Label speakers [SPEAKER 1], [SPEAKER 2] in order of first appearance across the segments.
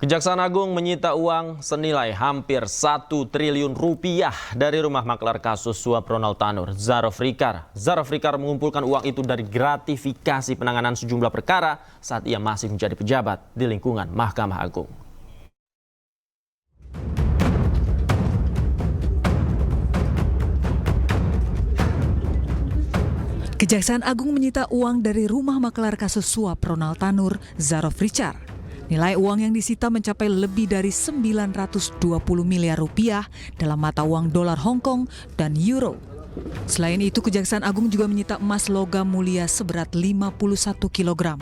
[SPEAKER 1] Kejaksaan Agung menyita uang senilai hampir 1 triliun rupiah dari rumah maklar kasus suap Ronald Tanur, Zarof Rikar. Zarof Rikar mengumpulkan uang itu dari gratifikasi penanganan sejumlah perkara saat ia masih menjadi pejabat di lingkungan Mahkamah Agung.
[SPEAKER 2] Kejaksaan Agung menyita uang dari rumah maklar kasus suap Ronald Tanur, Zarof Rikar. Nilai uang yang disita mencapai lebih dari 920 miliar rupiah dalam mata uang dolar Hong Kong dan euro. Selain itu, Kejaksaan Agung juga menyita emas logam mulia seberat 51 kilogram.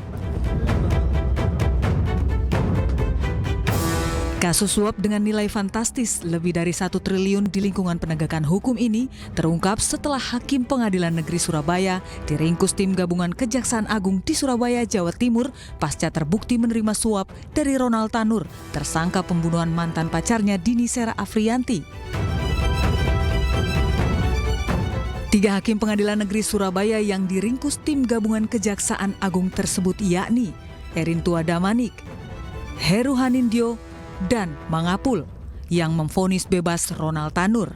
[SPEAKER 2] Kasus suap dengan nilai fantastis lebih dari 1 triliun di lingkungan penegakan hukum ini terungkap setelah Hakim Pengadilan Negeri Surabaya diringkus tim gabungan Kejaksaan Agung di Surabaya, Jawa Timur pasca terbukti menerima suap dari Ronald Tanur, tersangka pembunuhan mantan pacarnya Dini Sera Afriyanti. 3 Hakim Pengadilan Negeri Surabaya yang diringkus tim gabungan Kejaksaan Agung tersebut yakni Erin Tua Damanik, Heru Hanindyo, dan Mangapul yang memvonis bebas Ronald Tanur.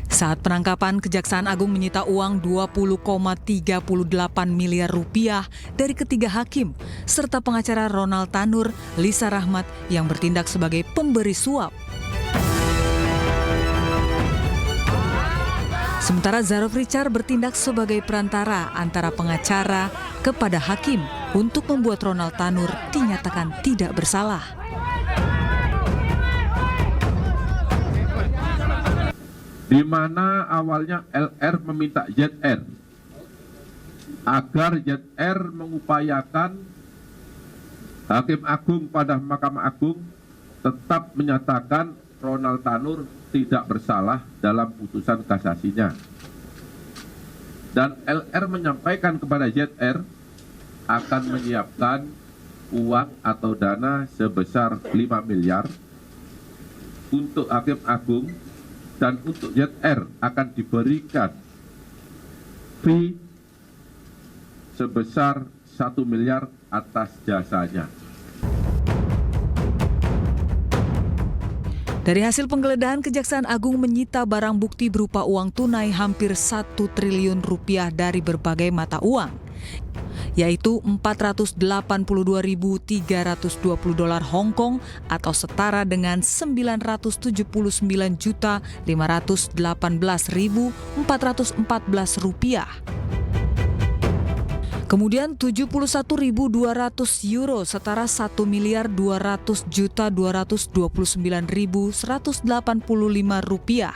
[SPEAKER 2] Saat penangkapan, Kejaksaan Agung menyita uang 20,38 miliar rupiah dari ketiga hakim serta pengacara Ronald Tanur, Lisa Rahmat yang bertindak sebagai pemberi suap. Sementara Zarof Rikar bertindak sebagai perantara antara pengacara kepada hakim untuk membuat Ronald Tanur dinyatakan tidak bersalah.
[SPEAKER 3] Di mana awalnya LR meminta ZR agar ZR mengupayakan Hakim Agung pada Mahkamah Agung tetap menyatakan Ronald Tanur tidak bersalah dalam putusan kasasinya. Dan LR menyampaikan kepada ZR akan menyiapkan uang atau dana sebesar 5 miliar untuk Hakim Agung, dan untuk ZR akan diberikan fee sebesar 1 miliar atas jasanya.
[SPEAKER 2] Dari hasil penggeledahan, Kejaksaan Agung menyita barang bukti berupa uang tunai hampir 1 triliun rupiah dari berbagai mata uang, yaitu 482.320 dolar Hong Kong atau setara dengan 979.518.414 rupiah. Kemudian 71.200 euro setara 1.200.229.185 rupiah.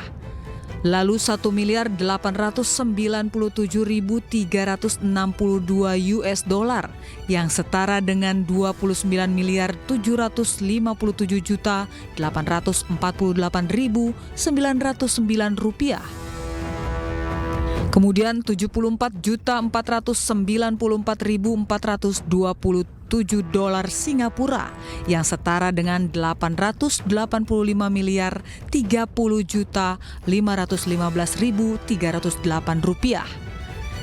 [SPEAKER 2] Lalu 1.897.362 US dollar yang setara dengan 29.757.848.909 rupiah. Kemudian 74.494.427 dolar Singapura yang setara dengan 885.030.515.308 rupiah,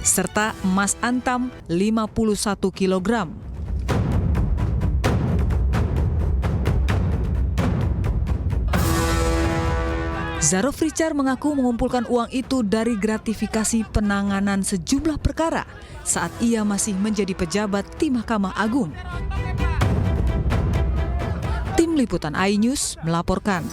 [SPEAKER 2] serta emas antam 51 kilogram. Zarof Rikar mengaku mengumpulkan uang itu dari gratifikasi penanganan sejumlah perkara saat ia masih menjadi pejabat di Mahkamah Agung. Tim Liputan iNews melaporkan.